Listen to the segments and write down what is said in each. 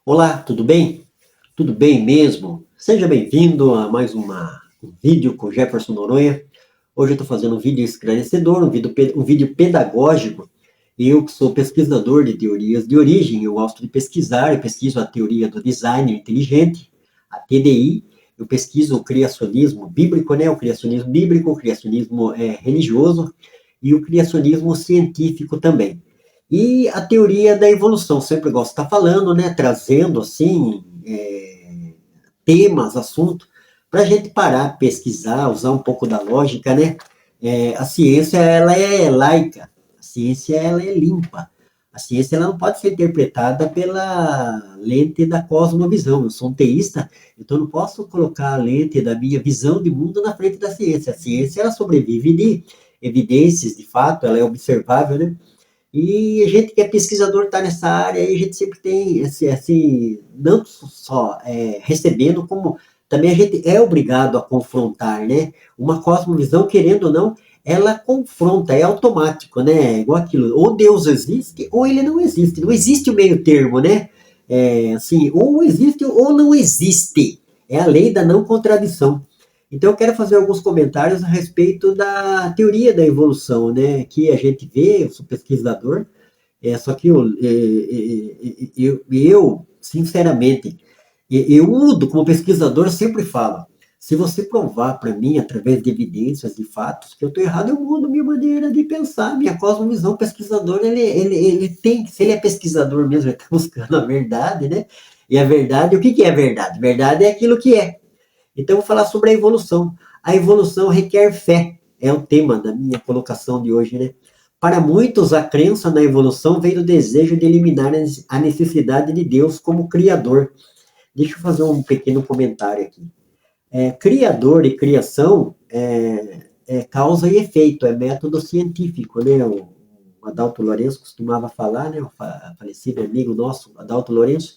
Olá, tudo bem? Tudo bem mesmo? Seja bem-vindo a mais um vídeo com Jefferson Noronha. Hoje eu estou fazendo um vídeo esclarecedor, um vídeo pedagógico. Eu que sou pesquisador de teorias de origem, eu gosto de pesquisar, eu pesquiso a teoria do design inteligente, a TDI, eu pesquiso o criacionismo bíblico, né? O criacionismo bíblico, o criacionismo religioso e o criacionismo científico também. E a teoria da evolução, sempre gosto de estar falando, né, trazendo assim temas, assuntos, para a gente parar, pesquisar, usar um pouco da lógica, né? A ciência ela é laica, a ciência ela é limpa, a ciência ela não pode ser interpretada pela lente da cosmovisão. Eu sou um teísta, então não posso colocar a lente da minha visão de mundo na frente da ciência. A ciência ela sobrevive de evidências, de fato, ela é observável, né? E a gente que é pesquisador está nessa área, e a gente sempre tem não só recebendo, como também a gente é obrigado a confrontar, né? Uma cosmovisão, querendo ou não, ela confronta, é automático, né? É igual aquilo, ou Deus existe, ou ele não existe. Não existe o meio termo, né? Ou existe ou não existe. É a lei da não contradição. Então, eu quero fazer alguns comentários a respeito da teoria da evolução, né? Que a gente vê, eu sou pesquisador, só que sinceramente, eu mudo como pesquisador, sempre falo, se você provar para mim, através de evidências, de fatos, que eu estou errado, eu mudo minha maneira de pensar, minha cosmovisão. Pesquisador, ele tem, se ele é pesquisador mesmo, ele está buscando a verdade, né? E a verdade, o que que é verdade? Verdade é aquilo que é. Então, eu vou falar sobre a evolução. A evolução requer fé, é o tema da minha colocação de hoje, né? Para muitos, a crença na evolução vem do desejo de eliminar a necessidade de Deus como Criador. Deixa eu fazer um pequeno comentário aqui. Criador e criação é causa e efeito, é método científico, né? O Adalto Lourenço costumava falar, né? O falecido amigo nosso, Adalto Lourenço.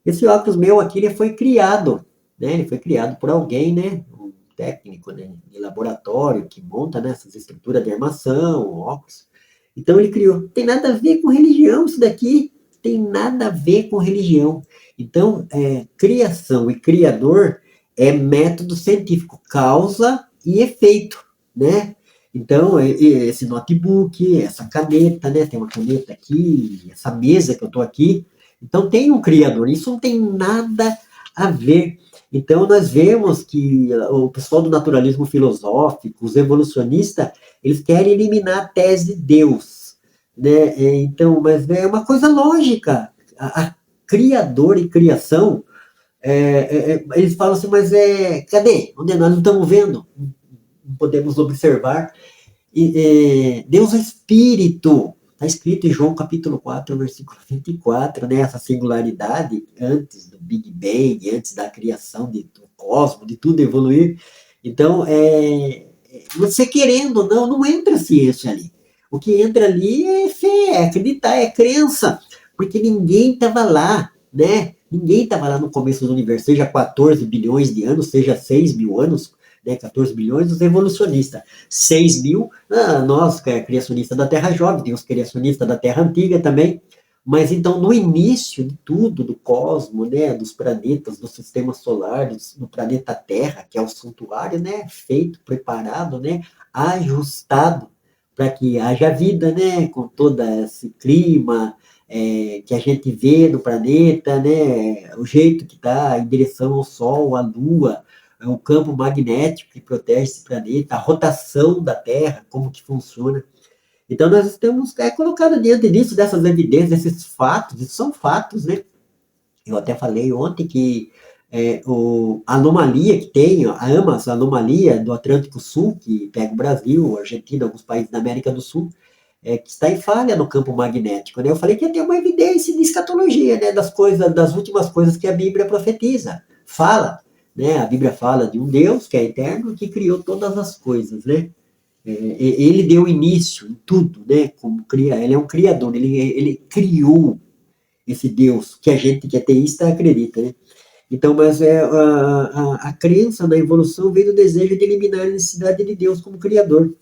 Esse óculos meu aqui, ele foi criado, né? Ele foi criado por alguém, né? Um técnico, né? De laboratório que monta, né? Essas estruturas de armação, óculos. Então ele criou. Tem nada a ver com religião isso daqui. Tem nada a ver com religião. Então, criação e criador é método científico, causa e efeito, né? Então, esse notebook, essa caneta, né? Tem uma caneta aqui, essa mesa que eu estou aqui, então tem um criador, isso não tem nada a ver. Então nós vemos que o pessoal do naturalismo filosófico, os evolucionistas, eles querem eliminar a tese de Deus, né? Então, mas é uma coisa lógica. A criador e criação, eles falam assim, mas cadê? Onde nós não estamos vendo? Não podemos observar. Deus é espírito. Está escrito em João capítulo 4, versículo 24, né? Essa singularidade antes do Big Bang, antes da criação do cosmos, de tudo evoluir. Então, você querendo ou não, não entra ciência ali. O que entra ali é fé, é acreditar, é crença, porque ninguém estava lá, né? Ninguém estava lá no começo do universo, seja 14 bilhões de anos, seja 6 mil anos, né? 14 bilhões, os evolucionistas. 6 mil, nós, que é criacionista da Terra Jovem, tem os criacionistas da Terra Antiga também, mas então no início de tudo, do cosmos, né, dos planetas, do sistema solar, do planeta Terra, que é o santuário, né, feito, preparado, né, ajustado para que haja vida, né, com todo esse clima que a gente vê no planeta, né, o jeito que está em direção ao Sol, à Lua, o campo magnético que protege esse planeta, a rotação da Terra, como que funciona. Então, nós estamos colocando diante disso, dessas evidências, desses fatos, e são fatos, né? Eu até falei ontem que a anomalia que tem, a AMAS, a anomalia do Atlântico Sul, que pega o Brasil, a Argentina, alguns países da América do Sul, que está em falha no campo magnético, né? Eu falei que ia ter uma evidência de escatologia, né? Das coisas, das últimas coisas que a Bíblia profetiza, fala, né? A Bíblia fala de um Deus que é eterno, que criou todas as coisas, né? Ele deu início em tudo, né? Ele é um criador, ele criou esse Deus que a gente que é teísta acredita, né? Então, mas a crença na evolução vem do desejo de eliminar a necessidade de Deus como criador.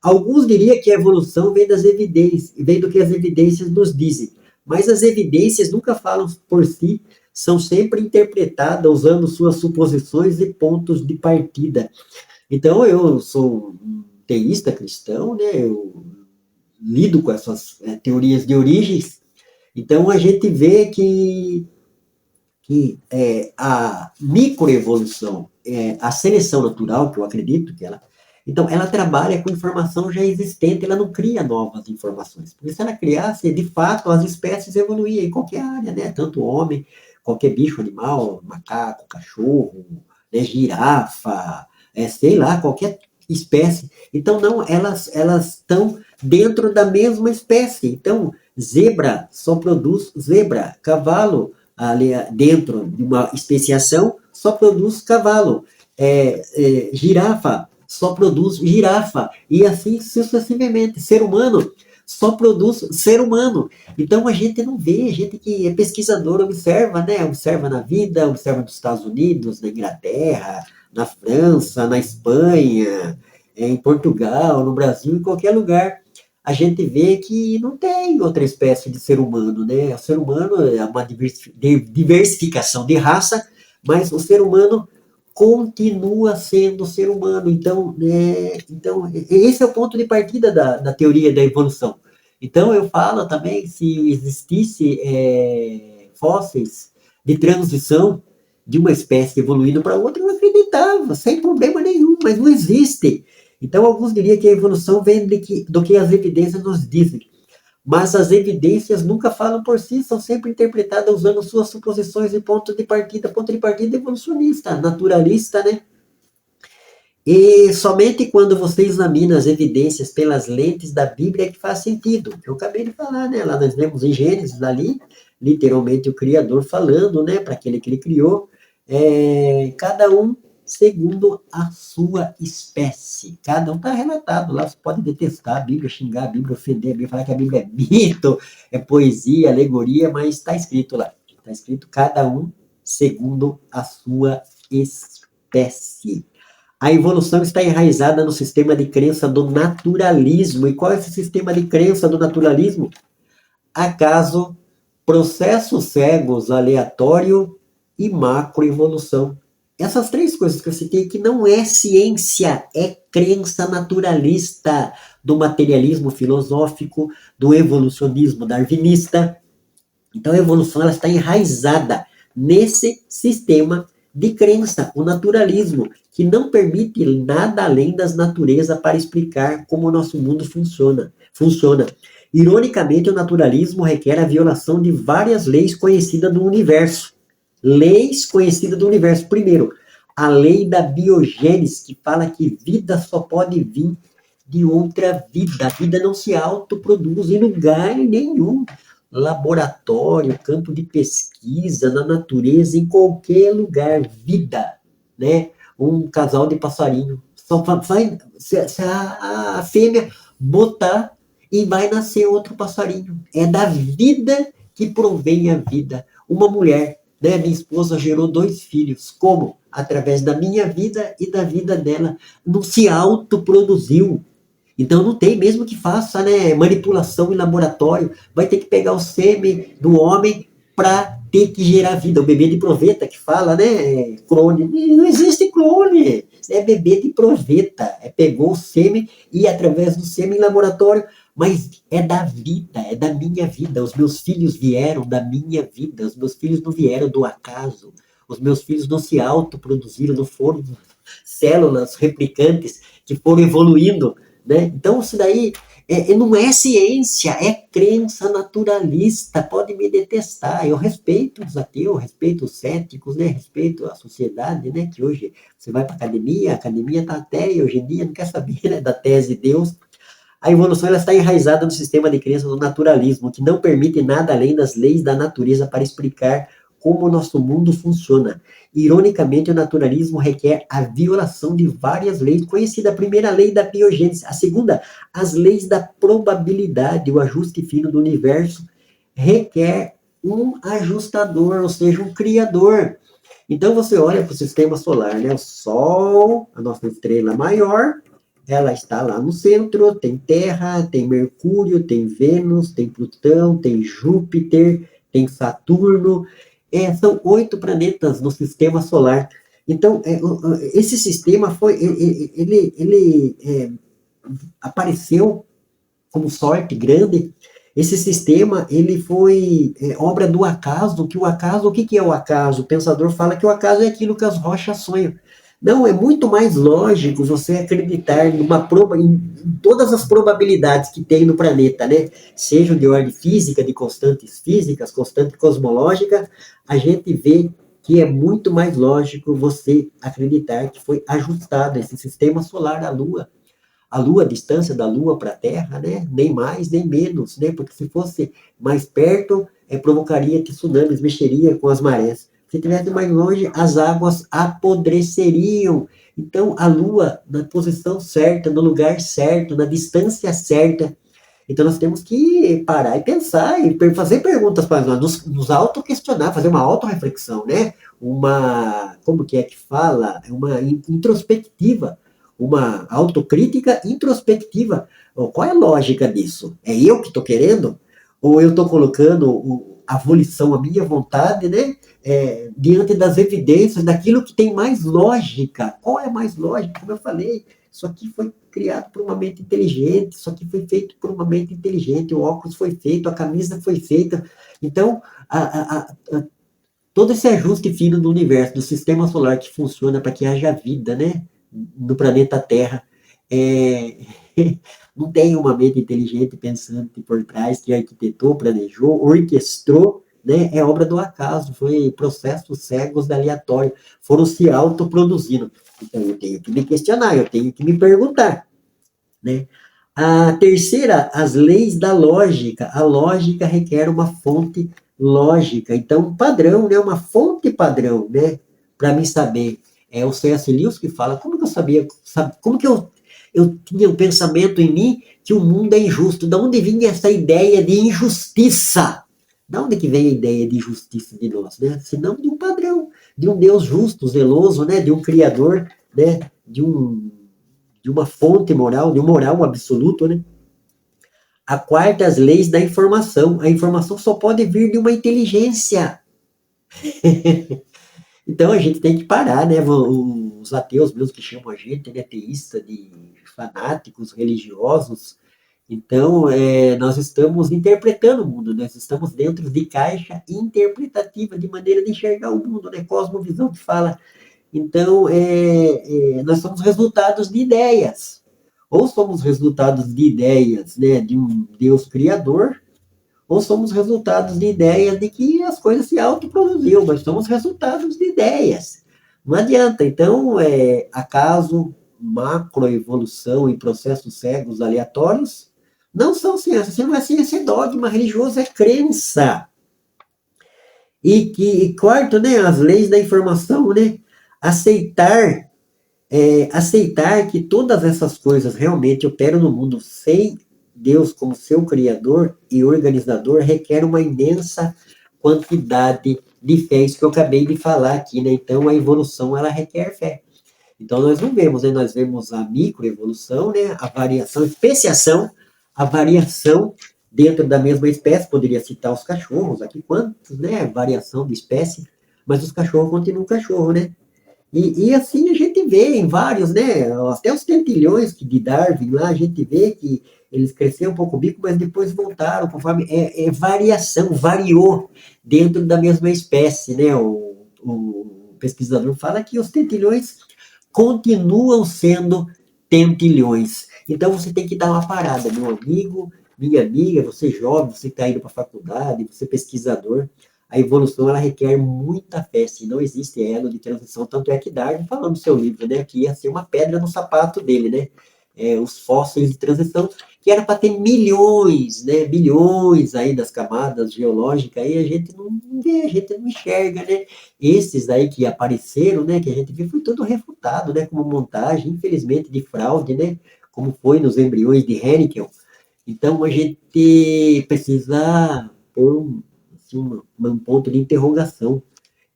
Alguns diriam que a evolução vem das evidências, vem do que as evidências nos dizem, mas as evidências nunca falam por si, são sempre interpretadas usando suas suposições e pontos de partida. Então, eu sou um teísta cristão, né? Eu lido com essas teorias de origens. Então, a gente vê que a microevolução, a seleção natural, que eu acredito que ela. Então, ela trabalha com informação já existente, ela não cria novas informações. Porque se ela criasse, de fato, as espécies evoluíam em qualquer área, né? Tanto homem, qualquer bicho, animal, macaco, cachorro, né? Girafa, sei lá, qualquer espécie. Então, não, elas estão dentro da mesma espécie. Então, zebra só produz zebra, cavalo ali dentro de uma especiação, só produz cavalo. Girafa só produz girafa. E assim sucessivamente. Ser humano só produz ser humano. Então a gente não vê, a gente que é pesquisador observa, né? Observa na vida, observa nos Estados Unidos, na Inglaterra, na França, na Espanha, em Portugal, no Brasil, em qualquer lugar a gente vê que não tem outra espécie de ser humano, né? O ser humano é uma diversificação de raça, mas o ser humano continua sendo ser humano. Então, esse é o ponto de partida da teoria da evolução. Então, eu falo também, se existisse fósseis de transição de uma espécie evoluindo para outra, eu acreditava, sem problema nenhum, mas não existe. Então, alguns diriam que a evolução vem do que as evidências nos dizem. Mas as evidências nunca falam por si, são sempre interpretadas usando suas suposições e ponto de partida evolucionista, naturalista, né? E somente quando você examina as evidências pelas lentes da Bíblia é que faz sentido. Eu acabei de falar, né? Lá nós vemos em Gênesis, ali, literalmente o Criador falando, né? Para aquele que ele criou, cada um segundo a sua espécie. Cada um está relatado lá. Você pode detestar a Bíblia, xingar a Bíblia, ofender a Bíblia, falar que a Bíblia é mito, é poesia, alegoria, mas está escrito lá. Está escrito cada um segundo a sua espécie. A evolução está enraizada no sistema de crença do naturalismo. E qual é esse sistema de crença do naturalismo? Acaso, processos cegos, aleatório e macroevolução. Essas três coisas que eu citei que não é ciência, é crença naturalista do materialismo filosófico, do evolucionismo darwinista. Então a evolução ela está enraizada nesse sistema de crença, o naturalismo, que não permite nada além das naturezas para explicar como o nosso mundo funciona. Ironicamente, o naturalismo requer a violação de várias leis conhecidas do universo. Leis conhecidas do universo. Primeiro, a lei da biogênese, que fala que vida só pode vir de outra vida. A vida não se autoproduz em lugar nenhum. Laboratório, campo de pesquisa, na natureza, em qualquer lugar, vida, né? Um casal de passarinho, só vai, se a fêmea botar e vai nascer outro passarinho. É da vida que provém a vida. Uma mulher, né? Minha esposa gerou 2 filhos. Como? Através da minha vida e da vida dela. Não se autoproduziu. Então não tem, mesmo que faça, né, manipulação em laboratório, vai ter que pegar o sêmen do homem para ter que gerar vida. O bebê de proveta que fala, né, clone. Não existe clone, é bebê de proveta. Pegou o sêmen e através do sêmen em laboratório, mas é da vida, é da minha vida. Os meus filhos vieram da minha vida, os meus filhos não vieram do acaso. Os meus filhos não se autoproduziram, não foram células replicantes que foram evoluindo, né? Então, isso daí não é ciência, é crença naturalista. Pode me detestar. Eu respeito os ateus, respeito os céticos, né? Respeito a sociedade, né? Que hoje você vai para a academia está até hoje em dia, não quer saber, né? Da tese de Deus. A evolução ela está enraizada no sistema de crença do naturalismo, que não permite nada além das leis da natureza para explicar como o nosso mundo funciona. Ironicamente, o naturalismo requer a violação de várias leis conhecidas. A primeira lei da biogênese, a segunda, as leis da probabilidade, o ajuste fino do universo requer um ajustador, ou seja, um criador. Então você olha para o sistema solar, né? O Sol, a nossa estrela maior, ela está lá no centro, tem Terra, tem Mercúrio, tem Vênus, tem Plutão, tem Júpiter, tem Saturno, São 8 planetas no sistema solar. Então, esse sistema ele apareceu como sorte grande. Esse sistema ele foi obra do acaso, que o acaso, o que, que é o acaso? O pensador fala que o acaso é aquilo que as rochas sonham. Não, é muito mais lógico você acreditar em todas as probabilidades que tem no planeta, né? Sejam de ordem física, de constantes físicas, constante cosmológica, a gente vê que é muito mais lógico você acreditar que foi ajustado esse sistema solar à Lua, a distância da Lua para a Terra, né? Nem mais, nem menos, né? Porque se fosse mais perto, provocaria tsunamis, mexeria com as marés. Se estivesse mais longe, as águas apodreceriam. Então, a Lua, na posição certa, no lugar certo, na distância certa. Então, nós temos que parar e pensar e fazer perguntas para nós, nos auto-questionar, fazer uma auto-reflexão, né? Como que é que fala? Uma introspectiva, uma autocrítica introspectiva. Qual é a lógica disso? É eu que estou querendo? Ou eu estou colocando a volição, a minha vontade, né? Diante das evidências, daquilo que tem mais lógica. Qual é mais lógica? Como eu falei, isso aqui foi criado por uma mente inteligente, isso aqui foi feito por uma mente inteligente, o óculos foi feito, a camisa foi feita. Então, todo esse ajuste fino do universo, do sistema solar que funciona para que haja vida, né, no planeta Terra, é, não tem uma mente inteligente pensante por trás que arquitetou, planejou, orquestrou, né, é obra do acaso, foi processos cegos aleatórios, foram se autoproduzindo. Então eu tenho que me questionar, eu tenho que me perguntar, né? A terceira, as leis da lógica. A lógica requer uma fonte lógica. Então, um padrão, né? Uma fonte padrão, né? Para mim saber. É o C.S. Lewis que fala, como que eu sabia, como que eu tinha um pensamento em mim que o mundo é injusto? Da onde vinha essa ideia de injustiça? Da onde que vem a ideia de justiça de nós, né? Senão de um padrão, de um Deus justo, zeloso, né? De um Criador, né? De uma fonte moral, de um moral absoluto, né? A quarta, as leis da informação. A informação só pode vir de uma inteligência. Então a gente tem que parar, né? Os ateus mesmo que chamam a gente, né? Teísta, de fanáticos religiosos. Então, nós estamos interpretando o mundo, nós estamos dentro de caixa interpretativa, de maneira de enxergar o mundo, né? Cosmovisão que fala. Então, nós somos resultados de ideias. Ou somos resultados de ideias, né, de um Deus criador, ou somos resultados de ideias de que as coisas se autoproduziam, mas somos resultados de ideias. Não adianta. Então, acaso, macroevolução e processos cegos aleatórios não são ciência. Se não é ciência, é dogma religioso, é crença. E quarto, né, as leis da informação, né? Aceitar aceitar que todas essas coisas realmente operam no mundo sem Deus como seu criador e organizador requer uma imensa quantidade de fé, isso que eu acabei de falar aqui, né? Então a evolução ela requer fé. Então nós não vemos, né? Nós vemos a microevolução, né? A variação, especiação, a variação dentro da mesma espécie, poderia citar os cachorros aqui, quantos, né? Variação de espécie, mas os cachorros continuam cachorro, né? E assim a gente vê em vários, né? Até os tentilhões de Darwin lá, a gente vê que eles cresceram um pouco o bico, mas depois voltaram, conforme variação, variou dentro da mesma espécie, né? O pesquisador fala que os tentilhões continuam sendo tentilhões. Então você tem que dar uma parada, meu amigo, minha amiga, você jovem, você está indo para a faculdade, você pesquisador, a evolução ela requer muita fé, se não existe elo de transição, tanto é que Darwin falou no seu livro, né, que ia ser uma pedra no sapato dele, né, os fósseis de transição, que era para ter milhões, né, bilhões aí das camadas geológicas, aí a gente não vê, a gente não enxerga, né, esses aí que apareceram, né, que a gente viu, foi tudo refutado, né, como montagem, infelizmente, de fraude, né, como foi nos embriões de Hennekel. Então, a gente precisa pôr assim, um ponto de interrogação.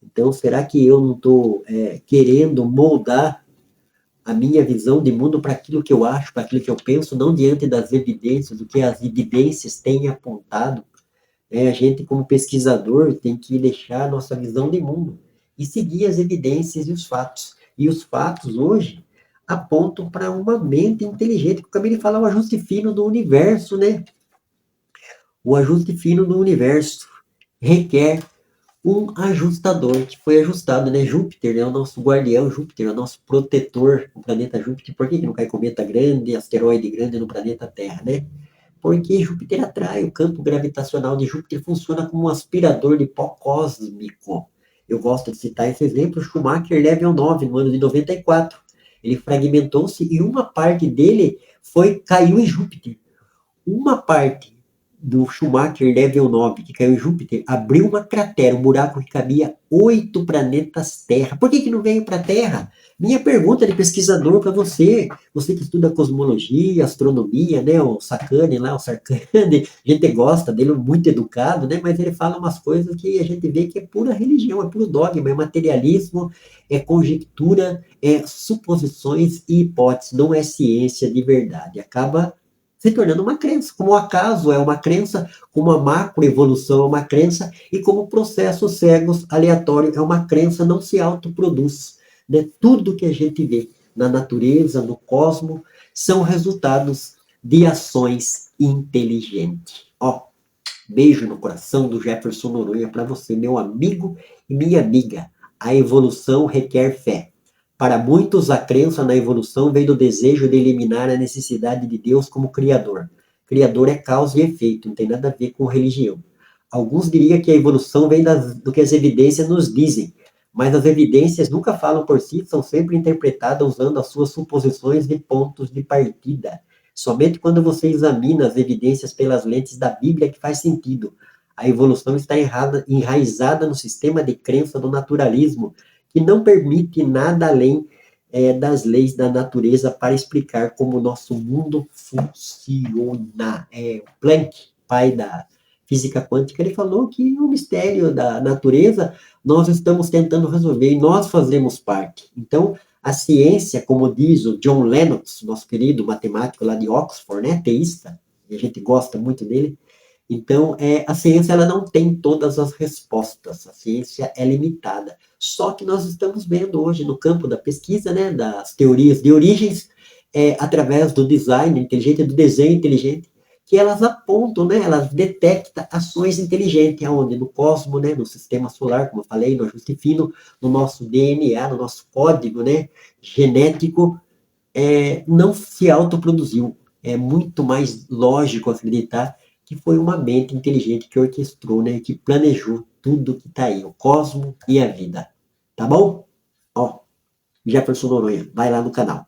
Então, será que eu não estou querendo moldar a minha visão de mundo para aquilo que eu acho, para aquilo que eu penso, não diante das evidências, do que as evidências têm apontado? A gente, como pesquisador, tem que deixar a nossa visão de mundo e seguir as evidências e os fatos. E os fatos, hoje, apontam para uma mente inteligente. Eu acabei de falar o ajuste fino do universo, né? O ajuste fino do universo requer um ajustador, que foi ajustado, né? Júpiter é o nosso guardião, Júpiter é o nosso protetor, o planeta Júpiter. Por que não cai cometa grande, asteroide grande no planeta Terra, né? Porque Júpiter atrai, o campo gravitacional de Júpiter funciona como um aspirador de pó cósmico. Eu gosto de citar esse exemplo, Schumacher Level 9, no ano de 94. Ele fragmentou-se e uma parte dele caiu em Júpiter. Uma parte do Schumacher Level 9, que caiu em Júpiter, abriu uma cratera, um buraco que cabia 8 planetas Terra. Por que não veio para a Terra? Minha pergunta de pesquisador para você, você que estuda cosmologia, astronomia, né, o Sacani lá, o Sarkani, a gente gosta dele, muito educado, né, mas ele fala umas coisas que a gente vê que é pura religião, é puro dogma, é materialismo, é conjectura, é suposições e hipóteses, não é ciência de verdade. Acaba se tornando uma crença, como o acaso é uma crença, como a macroevolução é uma crença, e como processos cegos aleatórios é uma crença, não se autoproduz. Né? Tudo que a gente vê na natureza, no cosmos, são resultados de ações inteligentes. Ó, beijo no coração do Jefferson Noronha para você, meu amigo e minha amiga. A evolução requer fé. Para muitos, a crença na evolução vem do desejo de eliminar a necessidade de Deus como Criador. Criador é causa e efeito, não tem nada a ver com religião. Alguns diriam que a evolução vem do que as evidências nos dizem, mas as evidências nunca falam por si, são sempre interpretadas usando as suas suposições de pontos de partida. Somente quando você examina as evidências pelas lentes da Bíblia que faz sentido. A evolução está enraizada no sistema de crença do naturalismo, que não permite nada além das leis da natureza para explicar como o nosso mundo funciona. O Planck, pai da física quântica, ele falou que o mistério da natureza nós estamos tentando resolver e nós fazemos parte. Então, a ciência, como diz o John Lennox, nosso querido matemático lá de Oxford, né, teísta, e a gente gosta muito dele, então, a ciência ela não tem todas as respostas, a ciência é limitada. Só que nós estamos vendo hoje no campo da pesquisa, né, das teorias de origens, através do design inteligente, do desenho inteligente, que elas apontam, né, elas detectam ações inteligentes, aonde? No cosmos, né, no sistema solar, como eu falei, no ajuste fino, no nosso DNA, no nosso código, né, genético, não se autoproduziu. É muito mais lógico acreditar que foi uma mente inteligente que orquestrou, né, que planejou tudo que está aí, o cosmos e a vida. Tá bom? Ó, Jefferson Noronha, vai lá no canal.